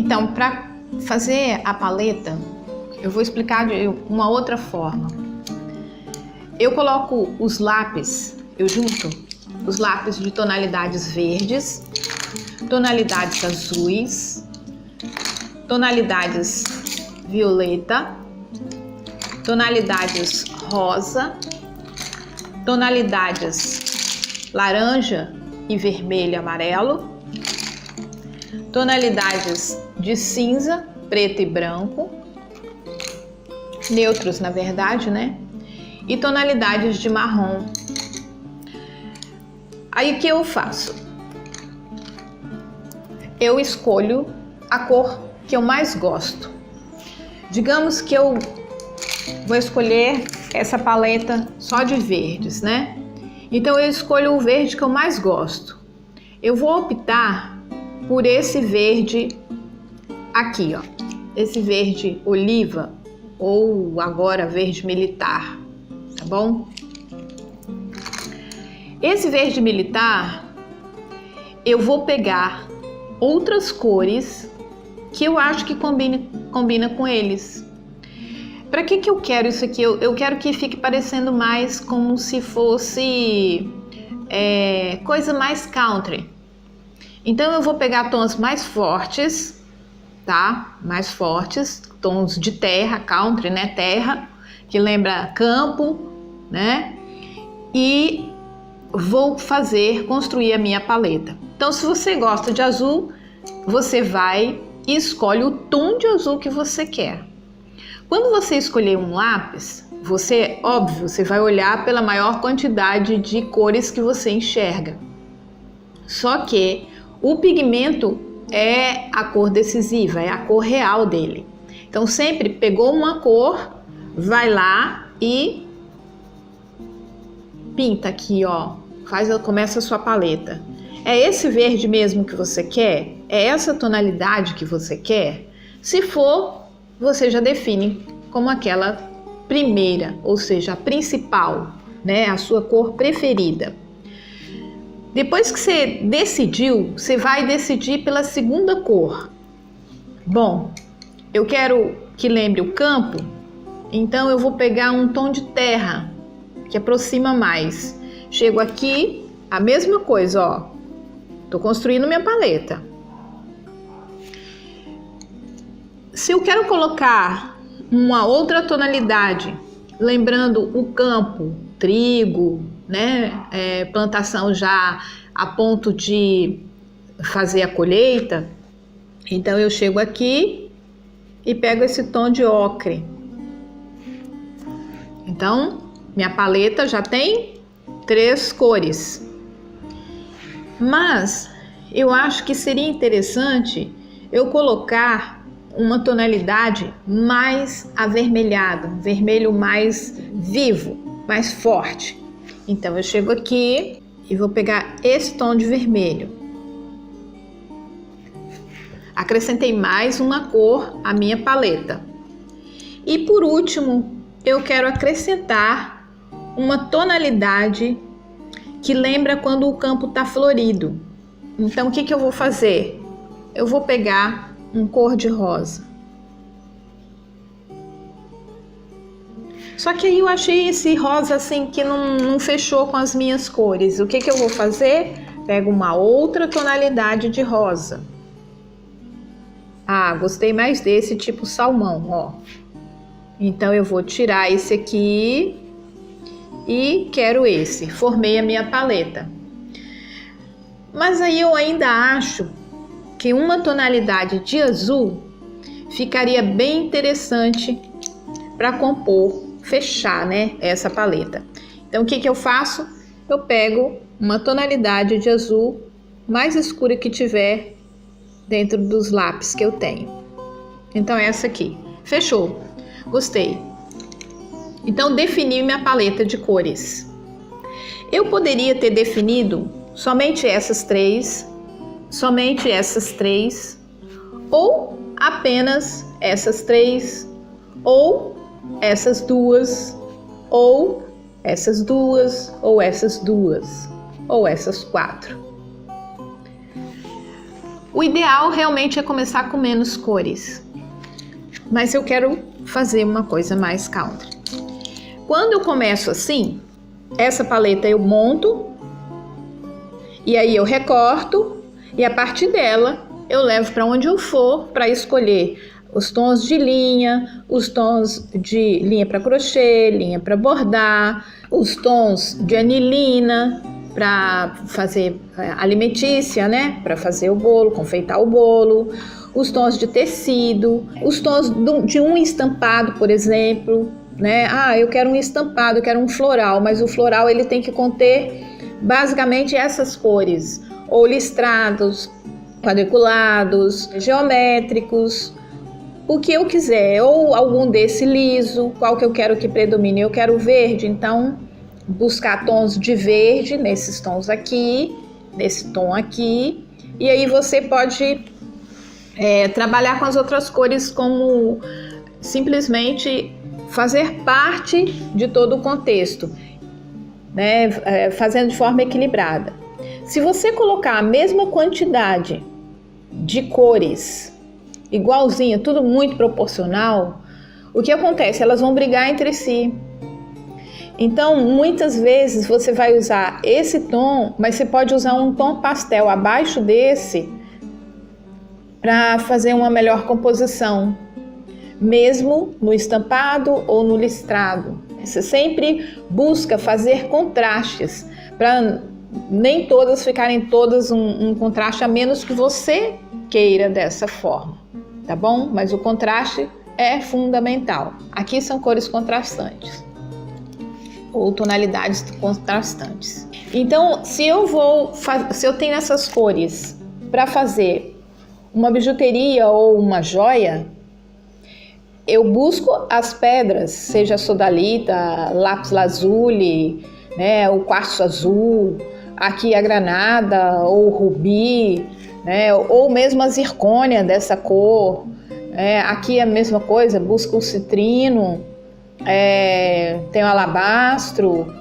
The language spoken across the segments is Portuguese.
Então, para fazer a paleta, eu vou explicar de uma outra forma. Eu coloco os lápis, eu junto os lápis de tonalidades verdes, tonalidades azuis, tonalidades violeta, tonalidades rosa, tonalidades laranja e vermelho e amarelo, tonalidades de cinza, preto e branco, neutros na verdade, né? E tonalidades de marrom. Aí o que eu faço? Eu escolho a cor que eu mais gosto. Digamos que eu vou escolher essa paleta só de verdes, né? Então eu escolho o verde que eu mais gosto. Eu vou optar por esse verde aqui, ó. Esse verde oliva ou agora verde militar, tá bom? Esse verde militar, eu vou pegar outras cores que eu acho que combina com eles. Para que eu quero isso aqui? Eu quero que fique parecendo mais como se fosse coisa mais country. Então eu vou pegar tons mais fortes, tá? Mais fortes, tons de terra, country, né? Terra, que lembra campo, né? E vou construir a minha paleta. Então, se você gosta de azul, você vai e escolhe o tom de azul que você quer. Quando você escolher um lápis, você vai olhar pela maior quantidade de cores que você enxerga. Só que o pigmento é a cor decisiva, é a cor real dele. Então, sempre pegou uma cor, vai lá e pinta aqui, ó. Começa a sua paleta. É esse verde mesmo que você quer? É essa tonalidade que você quer? Se for, você já define como aquela primeira, ou seja, a principal, né? A sua cor preferida. Depois que você decidiu, você vai decidir pela segunda cor. Bom, eu quero que lembre o campo, então eu vou pegar um tom de terra, que aproxima mais. Chego aqui, a mesma coisa, ó. Tô construindo minha paleta. Se eu quero colocar uma outra tonalidade, lembrando o campo, trigo, né? Plantação já a ponto de fazer a colheita, então eu chego aqui e pego esse tom de ocre. Então, minha paleta já tem 3 cores. Mas eu acho que seria interessante eu colocar uma tonalidade mais avermelhada, um vermelho mais vivo, mais forte. Então eu chego aqui e vou pegar esse tom de vermelho. Acrescentei mais uma cor à minha paleta. E por último, eu quero acrescentar uma tonalidade que lembra quando o campo está florido. Então o que eu vou fazer? Eu vou pegar um cor-de-rosa. Só que aí eu achei esse rosa assim que não fechou com as minhas cores. O que eu vou fazer? Pego uma outra tonalidade de rosa. Ah, gostei mais desse tipo salmão, ó. Então eu vou tirar esse aqui e quero esse. Formei a minha paleta. Mas aí eu ainda acho que uma tonalidade de azul ficaria bem interessante para compor, fechar, né, essa paleta. Então o que eu faço? Eu pego uma tonalidade de azul mais escura que tiver dentro dos lápis que eu tenho. Então essa aqui. Fechou. Gostei. Então defini minha paleta de cores. Eu poderia ter definido somente essas três, ou apenas essas 3, ou essas 2, ou essas 2, ou essas 2, ou essas 4. O ideal realmente é começar com menos cores, mas eu quero fazer uma coisa mais country. Quando eu começo assim, essa paleta eu monto, e aí eu recorto, e a partir dela eu levo para onde eu for para escolher os tons de linha, os tons de linha para crochê, linha para bordar, os tons de anilina para fazer alimentícia, né? Para fazer o bolo, confeitar o bolo, os tons de tecido, os tons de um estampado, por exemplo, né? Ah, eu quero um estampado, eu quero um floral, mas o floral ele tem que conter basicamente essas cores, ou listrados, quadriculados, geométricos, o que eu quiser, ou algum desse liso, qual que eu quero que predomine. Eu quero verde, então buscar tons de verde nesses tons aqui, nesse tom aqui, e aí você pode trabalhar com as outras cores como simplesmente fazer parte de todo o contexto, né? Fazendo de forma equilibrada. Se você colocar a mesma quantidade de cores igualzinha, tudo muito proporcional, o que acontece? Elas vão brigar entre si. Então, muitas vezes você vai usar esse tom, mas você pode usar um tom pastel abaixo desse para fazer uma melhor composição, mesmo no estampado ou no listrado. Você sempre busca fazer contrastes, para nem todas ficarem todas um contraste, a menos que você queira dessa forma. Tá bom? Mas o contraste é fundamental. Aqui são cores contrastantes ou tonalidades contrastantes. Então, se eu tenho essas cores para fazer uma bijuteria ou uma joia, eu busco as pedras, seja sodalita, lápis lazuli, né, o quartzo azul, aqui a granada ou o rubi, né, ou mesmo a zircônia dessa cor. Aqui a mesma coisa, busca o citrino, tem o alabastro,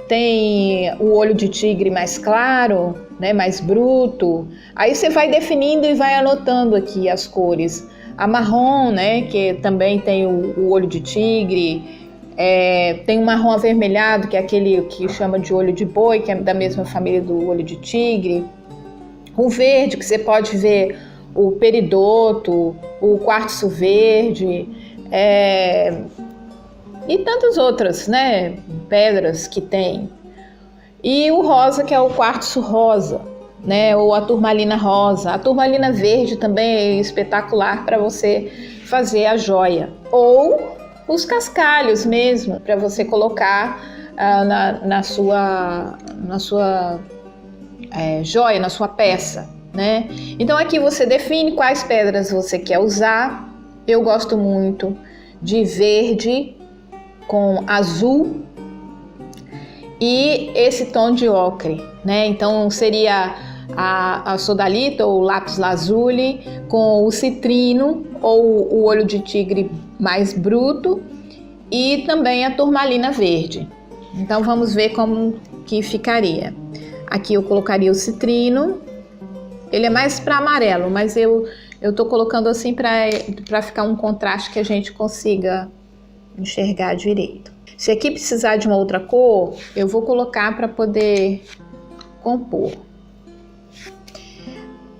tem o olho de tigre mais claro, né, mais bruto. Aí você vai definindo e vai anotando aqui as cores. A marrom, né, que também tem o olho de tigre, tem o marrom avermelhado, que é aquele que chama de olho de boi, que é da mesma família do olho de tigre. O verde, que você pode ver o peridoto, o quartzo verde, e tantas outras, né, pedras que tem. E o rosa, que é o quartzo rosa, né, ou a turmalina rosa. A turmalina verde também é espetacular para você fazer a joia. Ou os cascalhos mesmo, para você colocar na sua joia, na sua peça, né? Então aqui você define quais pedras você quer usar. Eu gosto muito de verde com azul e esse tom de ocre, né? Então seria a sodalita ou lápis lazuli com o citrino ou o olho de tigre mais bruto e também a turmalina verde. Então vamos ver como que ficaria. Aqui eu colocaria o citrino, ele é mais para amarelo, mas eu tô colocando assim para ficar um contraste que a gente consiga enxergar direito. Se aqui precisar de uma outra cor, eu vou colocar para poder compor.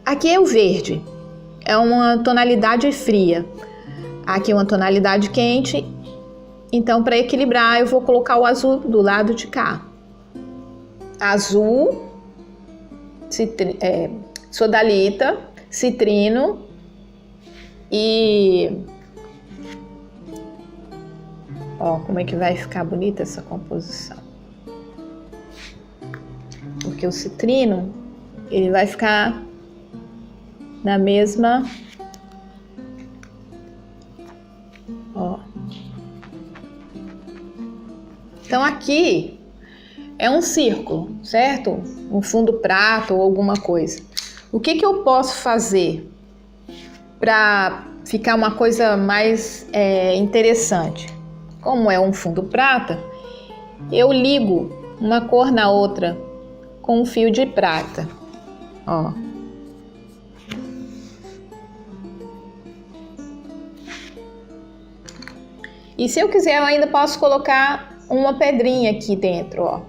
Aqui é o verde, é uma tonalidade fria. Aqui é uma tonalidade quente, então para equilibrar eu vou colocar o azul do lado de cá. Azul, sodalita, citrino e... Ó, como é que vai ficar bonita essa composição. Porque o citrino, ele vai ficar na mesma... Ó. Então aqui é um círculo, certo? Um fundo prato ou alguma coisa. O que eu posso fazer para ficar uma coisa mais interessante? Como é um fundo prata, eu ligo uma cor na outra com um fio de prata. Ó. E se eu quiser, eu ainda posso colocar uma pedrinha aqui dentro, ó.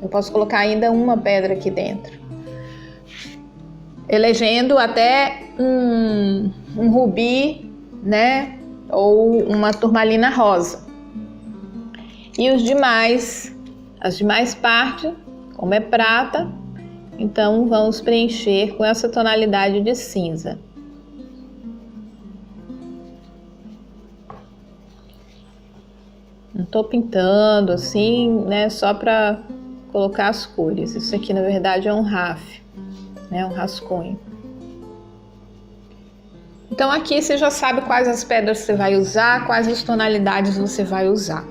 Eu posso colocar ainda uma pedra aqui dentro. Elegendo até um rubi, né? Ou uma turmalina rosa. E as demais partes, como é prata, então vamos preencher com essa tonalidade de cinza. Não tô pintando assim, né? Só para colocar as cores. Isso aqui, na verdade, é um raf, né? Um rascunho. Então aqui você já sabe quais as pedras você vai usar, quais as tonalidades você vai usar.